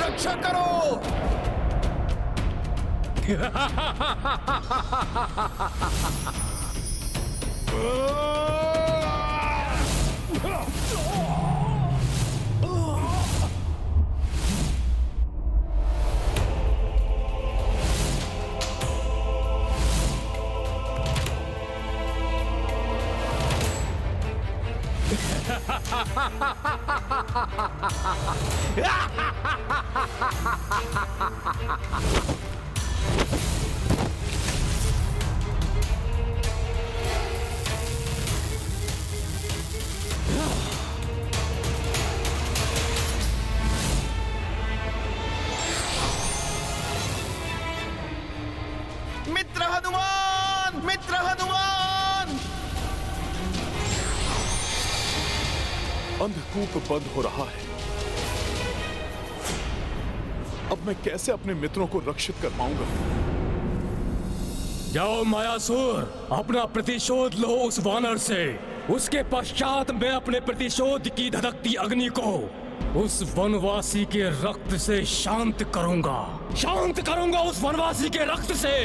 रक्षा करो। मित्र हनुमान, मित्र हनुमान। अंधकूप बंद हो रहा है। अब मैं कैसे अपने मित्रों को रक्षित कर पाऊंगा? जाओ मायासुर, अपना प्रतिशोध लो उस वानर से। उसके पश्चात मैं अपने प्रतिशोध की धधकती अग्नि को उस वनवासी के रक्त से शांत करूंगा। शांत करूंगा उस वनवासी के रक्त से।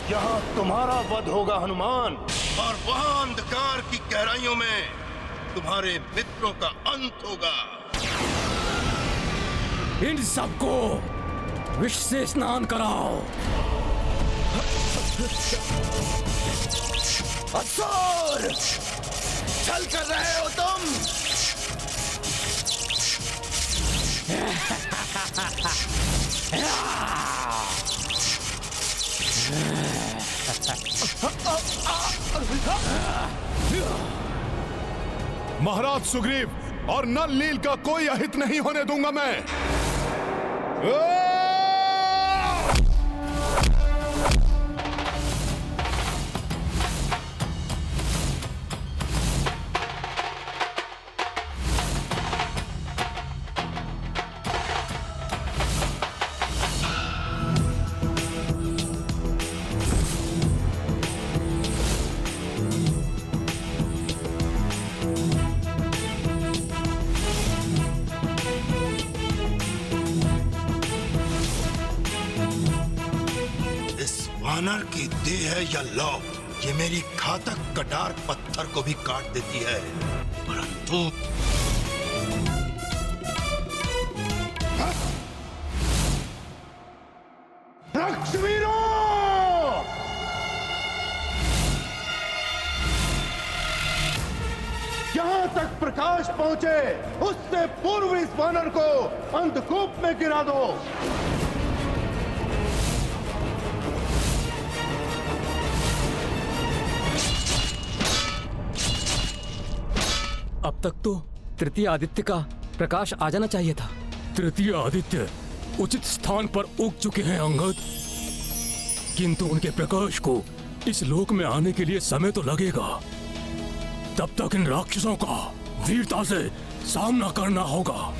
यहाँ तुम्हारा वध होगा हनुमान, और वहां अंधकार की गहराइयों में तुम्हारे मित्रों का अंत होगा। इन सबको विष से स्नान कराओ। असुर, छल कर रहे हो तुम। महाराज सुग्रीव और नल नील का कोई अहित नहीं होने दूंगा मैं। वानर की देह है या लौ, ये मेरी घातक कटार पत्थर को भी काट देती है, परंतु रक्षवीरों! जहां तक प्रकाश पहुंचे उससे पूर्व इस वानर को अंधकूप में गिरा दो। अब तक तो तृतीय आदित्य का प्रकाश आ जाना चाहिए था। तृतीय आदित्य उचित स्थान पर उग चुके हैं अंगद, किंतु उनके प्रकाश को इस लोक में आने के लिए समय तो लगेगा। तब तक इन राक्षसों का वीरता से सामना करना होगा।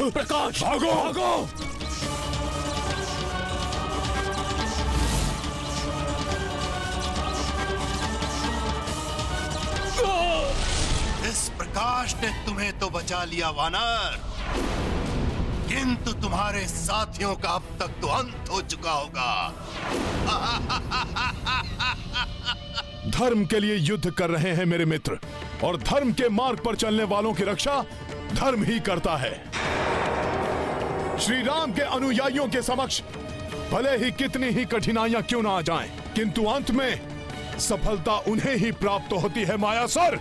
प्रकाश, भागो भागो! इस प्रकाश ने तुम्हें तो बचा लिया वानर, किंतु तुम्हारे साथियों का अब तक तो अंत हो चुका होगा। धर्म के लिए युद्ध कर रहे हैं मेरे मित्र, और धर्म के मार्ग पर चलने वालों की रक्षा धर्म ही करता है। श्री राम के अनुयायियों के समक्ष भले ही कितनी ही कठिनाइयां क्यों ना आ जाएं, किंतु अंत में सफलता उन्हें ही प्राप्त होती है मायासुर।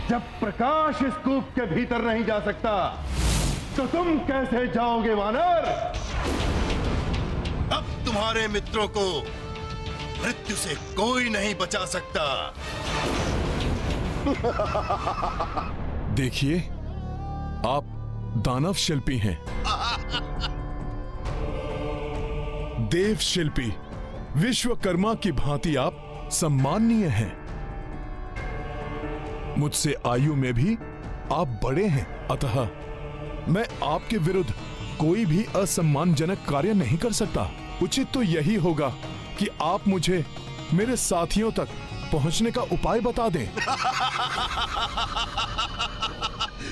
जब प्रकाश इस कूप के भीतर नहीं जा सकता तो तुम कैसे जाओगे वानर? अब तुम्हारे मित्रों को मृत्यु से कोई नहीं बचा सकता। देखिए, आप दानव शिल्पी हैं, देव शिल्पी, विश्वकर्मा की भांति आप सम्माननीय हैं। मुझसे आयु में भी आप बड़े हैं, अतः मैं आपके विरुद्ध कोई भी असम्मानजनक कार्य नहीं कर सकता। उचित तो यही होगा कि आप मुझे मेरे साथियों तक पहुंचने का उपाय बता दें।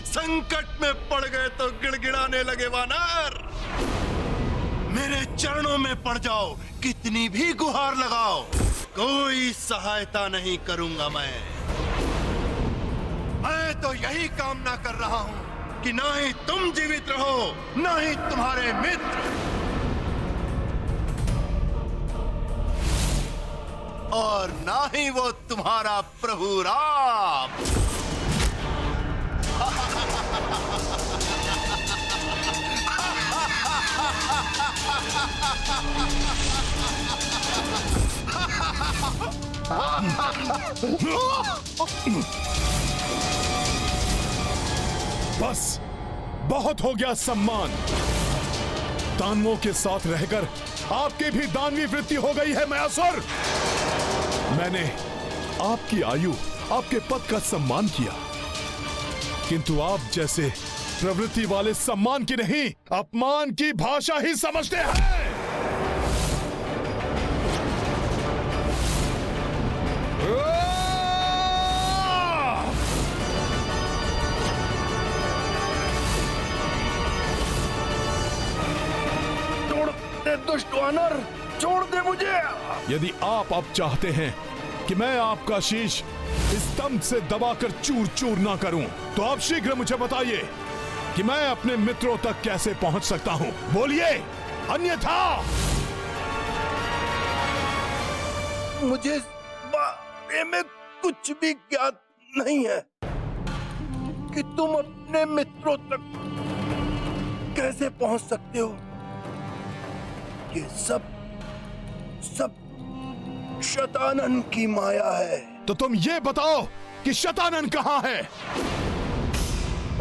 संकट में पड़ गए तो गिड़गिड़ाने लगे वानर। मेरे चरणों में पड़ जाओ, कितनी भी गुहार लगाओ, कोई सहायता नहीं करूंगा। मैं तो यही कामना कर रहा हूं कि ना ही तुम जीवित रहो, ना ही तुम्हारे मित्र, और ना ही वो तुम्हारा प्रभु राम। बस बहुत हो गया सम्मान। दानवों के साथ रहकर आपकी भी दानवी वृत्ति हो गई है मायासुर। मैंने आपकी आयु, आपके पद का सम्मान किया, किंतु आप जैसे प्रवृत्ति वाले सम्मान की नहीं, अपमान की भाषा ही समझते हैं। दुष्ट वानर, छोड़ दे मुझे। यदि आप अब चाहते हैं कि मैं आपका शीश स्तंभ से दबाकर चूर चूर ना करूं, तो आप शीघ्र मुझे बताइए कि मैं अपने मित्रों तक कैसे पहुंच सकता हूं। बोलिए, अन्यथा मुझे इस बारे में कुछ भी ज्ञात नहीं है कि तुम अपने मित्रों तक कैसे पहुंच सकते हो। ये सब शतानन की माया है। तो तुम ये बताओ कि शतानन कहां है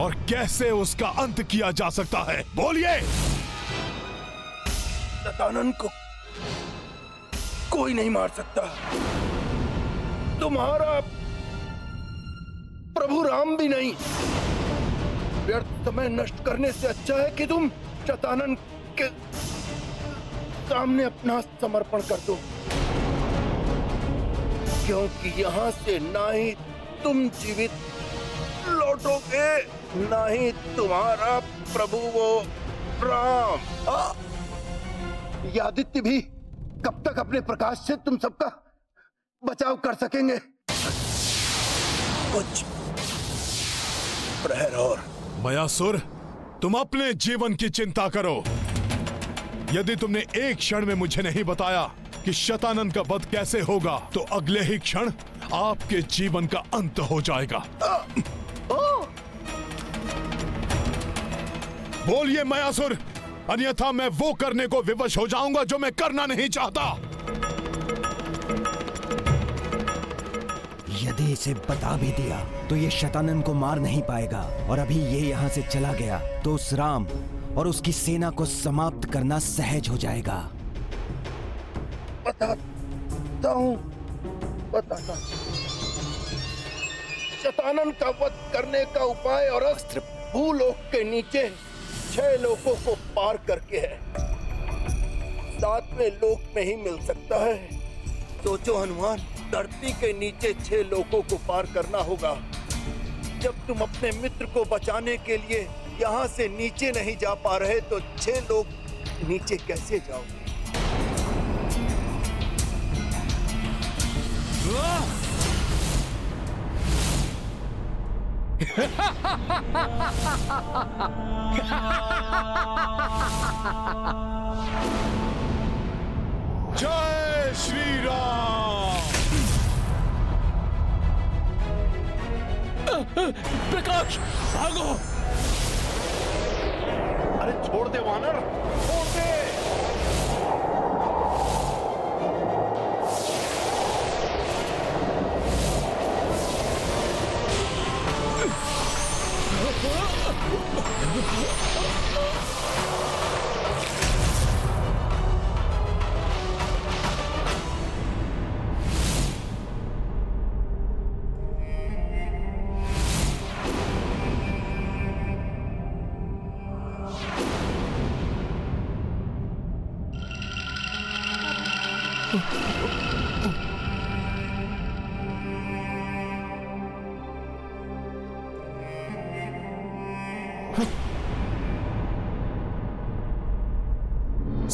और कैसे उसका अंत किया जा सकता है। बोलिए। शतानन को कोई नहीं मार सकता, तुम्हारा प्रभु राम भी नहीं। व्यर्थ समय नष्ट करने से अच्छा है कि तुम शतानन के सामने अपना समर्पण कर दो, क्योंकि यहां से ना ही तुम जीवित लौटोगे, ना ही तुम्हारा प्रभु वो राम। ये आदित्य भी कब तक अपने प्रकाश से तुम सबका बचाव कर सकेंगे? कुछ प्रहर और। मायासुर, तुम अपने जीवन की चिंता करो। यदि तुमने एक क्षण में मुझे नहीं बताया कि शतानन का वध कैसे होगा, तो अगले ही क्षण आपके जीवन का अंत हो जाएगा। बोलिए मायासुर, अन्यथा मैं वो करने को विवश हो जाऊंगा जो मैं करना नहीं चाहता। यदि इसे बता भी दिया तो ये शतानन को मार नहीं पाएगा, और अभी ये यहाँ से चला गया तो उस राम और उसकी सेना को समाप्त करना सहज हो जाएगा। बताता हूं। शतानन का वध करने का उपाय और अस्त्र भूलोक के नीचे 6 लोकों को पार करके है, 7वें लोक में ही मिल सकता है। सोचो हनुमान, धरती के नीचे 6 लोकों को पार करना होगा। जब तुम अपने मित्र को बचाने के लिए यहाँ से नीचे नहीं जा पा रहे तो 6 लोग नीचे कैसे जाओगे? जय श्री राम। प्रकाश, भागो! अरे छोड़ दे वानर, छोड़ दे।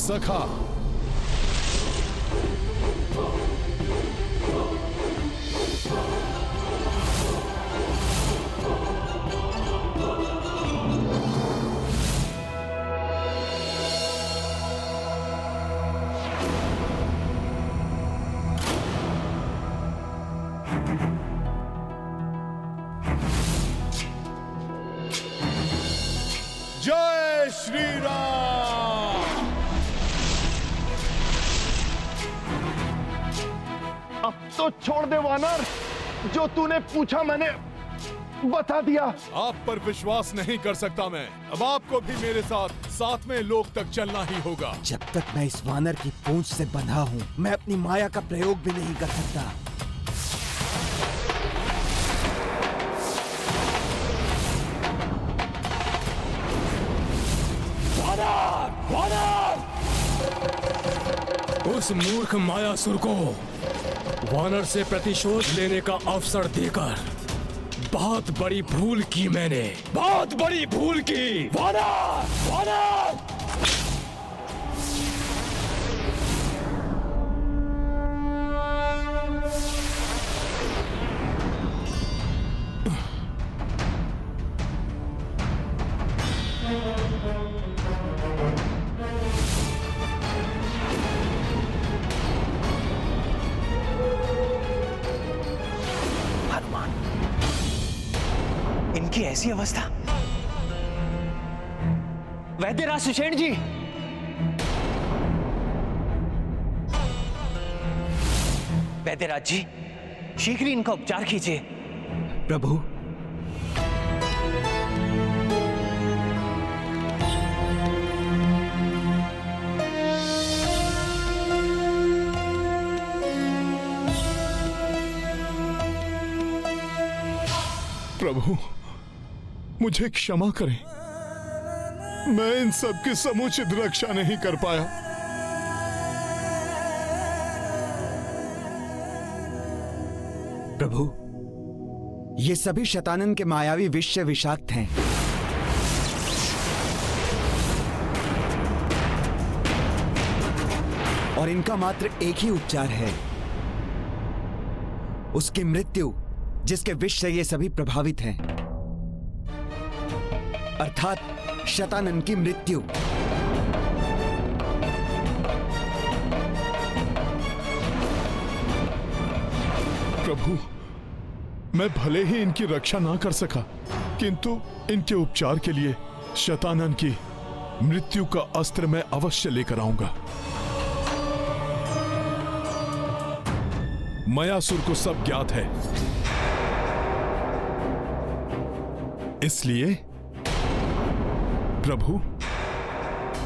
सखा, जय श्री राम। अब तो छोड़ दे वानर, जो तूने पूछा मैंने बता दिया। आप पर विश्वास नहीं कर सकता मैं। अब आपको भी मेरे साथ 7वें लोक तक चलना ही होगा। जब तक मैं इस वानर की पूंछ से बंधा हूँ, मैं अपनी माया का प्रयोग भी नहीं कर सकता। उस मूर्ख मायासुर को वानर से प्रतिशोध लेने का अवसर देकर बहुत बड़ी भूल की मैंने, बहुत बड़ी भूल की। वानर! वानर! इनकी ऐसी अवस्था। वैद्यराज सुषेण जी, वैद्यराज जी, शीघ्र ही इनका उपचार कीजिए। प्रभु, प्रभु, मुझे क्षमा करें। मैं इन सब की समुचित रक्षा नहीं कर पाया। प्रभु, ये सभी शतानन के मायावी विष से विषाक्त हैं। और इनका मात्र एक ही उपचार है, उसकी मृत्यु, जिसके विष से ये सभी प्रभावित हैं, अर्थात शतानन की मृत्यु। प्रभु, मैं भले ही इनकी रक्षा ना कर सका, किंतु इनके उपचार के लिए शतानन की मृत्यु का अस्त्र मैं अवश्य लेकर आऊंगा। मयासुर को सब ज्ञात है, इसलिए प्रभु,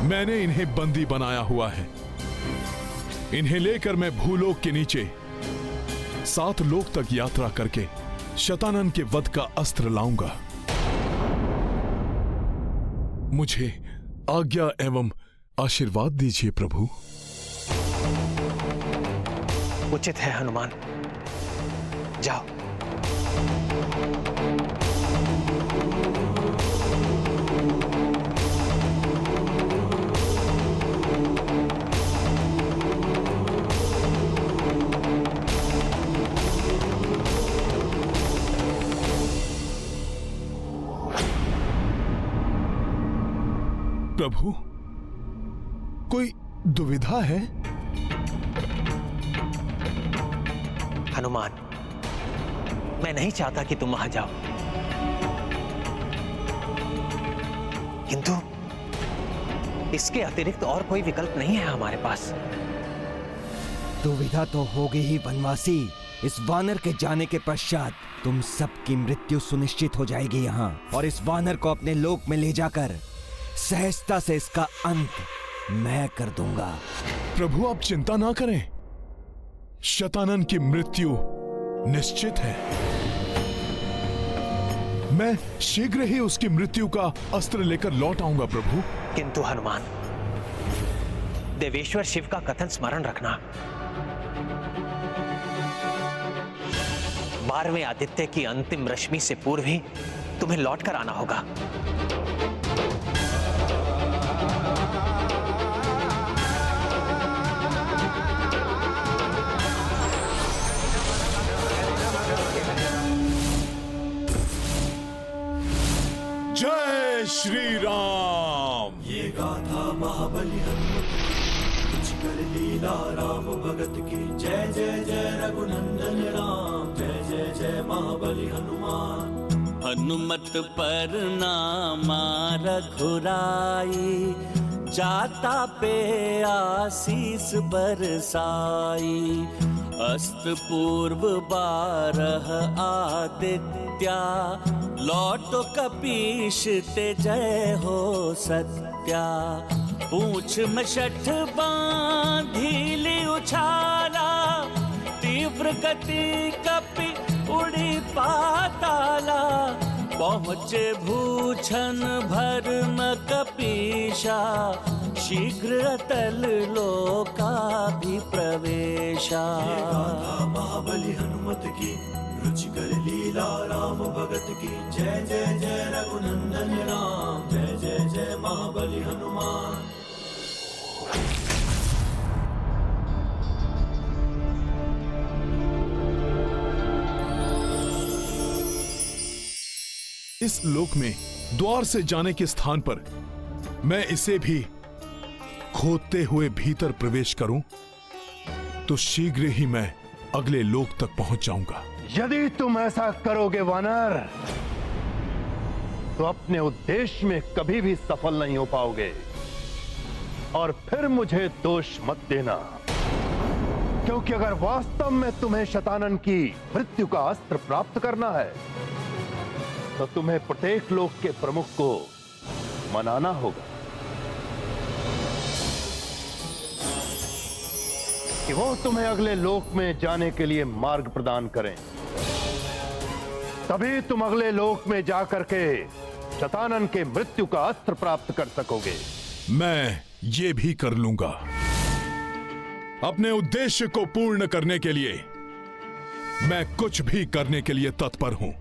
मैंने इन्हें बंदी बनाया हुआ है। इन्हें लेकर मैं भूलोक के नीचे 7 लोक तक यात्रा करके शतानन के वध का अस्त्र लाऊंगा। मुझे आज्ञा एवं आशीर्वाद दीजिए प्रभु। उचित है हनुमान, जाओ। प्रभु, कोई दुविधा है? हनुमान, मैं नहीं चाहता कि तुम वहां जाओ, किंतु इसके अतिरिक्त और कोई विकल्प नहीं है हमारे पास। दुविधा तो होगी ही वनवासी। इस वानर के जाने के पश्चात तुम सबकी मृत्यु सुनिश्चित हो जाएगी यहाँ, और इस वानर को अपने लोक में ले जाकर सहजता से इसका अंत मैं कर दूंगा। प्रभु, आप चिंता ना करें, शतानन की मृत्यु निश्चित है। मैं शीघ्र ही उसकी मृत्यु का अस्त्र लेकर लौट आऊंगा प्रभु। किंतु हनुमान, देवेश्वर शिव का कथन स्मरण रखना, 12वें आदित्य की अंतिम रश्मि से पूर्व ही तुम्हें लौटकर आना होगा। जय श्री राम। ये गाथा महाबली हनुमत कुछ कर लीला राम भगत की। जय जय जय रघुनंदन राम, जय जय जय महाबली हनुमान। हनुमत पर नामा रघुराई, जाता पे आशीष बरसाई। अस्त पूर्व 12 आदित्या, लौटो कपीश ते जय हो सत्या। पूछ में 6 बांधीली उछाला, तीव्र गति कपि उड़ी पाताला। पहुँचे भूषण भर्म कपीशा, शीघ्र अतल लोकाभिप्रवेशा। महाबली हनुमत की रुचिकर लीला राम भगत की। जय जय जय रघुनंदन राम, जय जय जय महाबली हनुमान। इस लोक में द्वार से जाने के स्थान पर मैं इसे भी खोदते हुए भीतर प्रवेश करूं तो शीघ्र ही मैं अगले लोक तक पहुंच जाऊंगा। यदि तुम ऐसा करोगे वानर, तो अपने उद्देश्य में कभी भी सफल नहीं हो पाओगे। और फिर मुझे दोष मत देना, क्योंकि अगर वास्तव में तुम्हें शतानन की मृत्यु का अस्त्र प्राप्त करना है, तो तुम्हें प्रत्येक लोक के प्रमुख को मनाना होगा कि वो तुम्हें अगले लोक में जाने के लिए मार्ग प्रदान करें। तभी तुम अगले लोक में जाकर के शतानन के मृत्यु का अस्त्र प्राप्त कर सकोगे। मैं ये भी कर लूंगा। अपने उद्देश्य को पूर्ण करने के लिए मैं कुछ भी करने के लिए तत्पर हूं।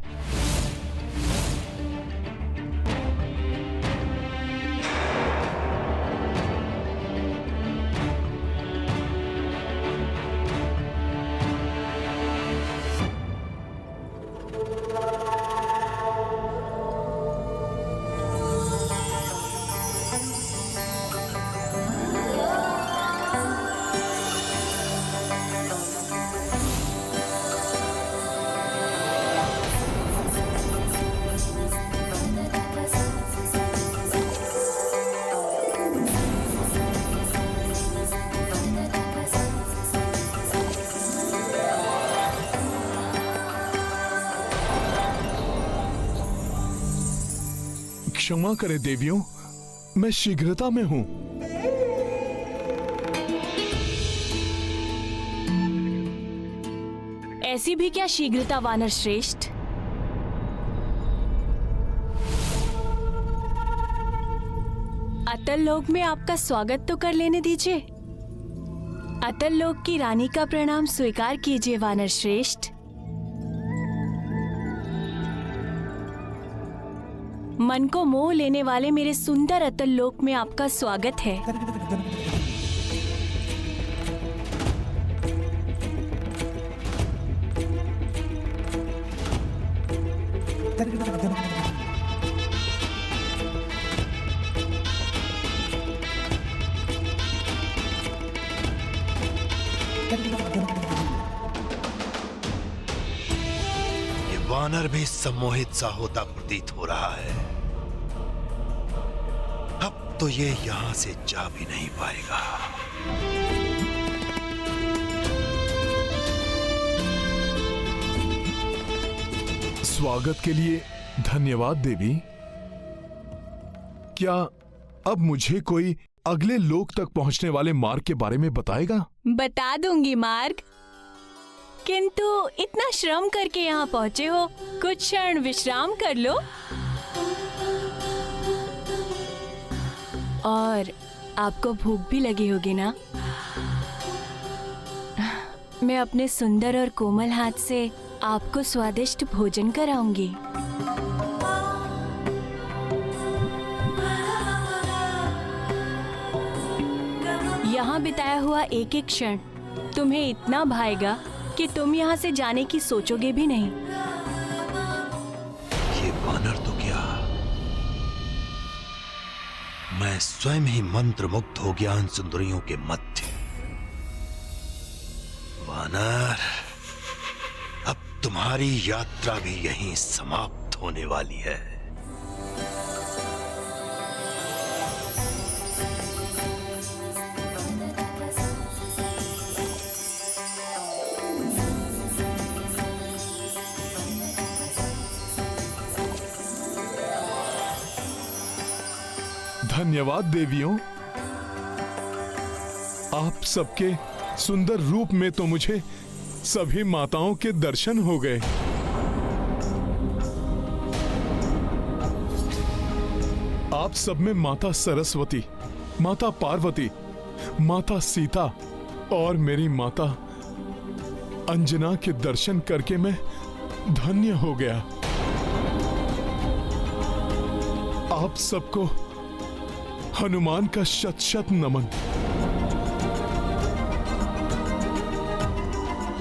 क्षमा करे देवियों, मैं शीघ्रता में हूं। ऐसी भी क्या शीघ्रता वानर श्रेष्ठ। अतल लोक में आपका स्वागत तो कर लेने दीजिए। अतल लोक की रानी का प्रणाम स्वीकार कीजिए वानर श्रेष्ठ। मन को मोह लेने वाले मेरे सुंदर अतल लोक में आपका स्वागत है। ये वानर भी सम्मोहित सा होता प्रतीत हो रहा है। अब तो ये यहां से जा भी नहीं पाएगा। स्वागत के लिए धन्यवाद देवी। क्या अब मुझे कोई अगले लोक तक पहुंचने वाले मार्ग के बारे में बताएगा? बता दूंगी मार्ग, किंतु इतना श्रम करके यहाँ पहुँचे हो, कुछ क्षण विश्राम कर लो। और आपको भूख भी लगी होगी ना? मैं अपने सुंदर और कोमल हाथ से आपको स्वादिष्ट भोजन कराऊंगी। यहाँ बिताया हुआ एक एक क्षण तुम्हें इतना भाएगा कि तुम यहाँ से जाने की सोचोगे भी नहीं। ये वानर तो क्या, मैं स्वयं ही मंत्रमुग्ध हो गया उन सुंदरियों के मध्य। वानर, अब तुम्हारी यात्रा भी यहीं समाप्त होने वाली है। धन्यवाद देवियों। आप सबके सुंदर रूप में तो मुझे सभी माताओं के दर्शन हो गए। आप सब में माता सरस्वती, माता पार्वती, माता सीता और मेरी माता अंजना के दर्शन करके मैं धन्य हो गया। आप सबको हनुमान का शत शत नमन।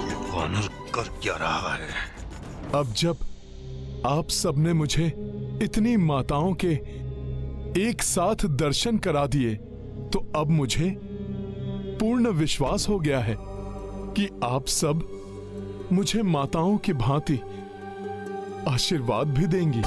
ये वानर कर क्या रहा है? अब जब आप सबने मुझे इतनी माताओं के एक साथ दर्शन करा दिए, तो अब मुझे पूर्ण विश्वास हो गया है कि आप सब मुझे माताओं की भांति आशीर्वाद भी देंगी।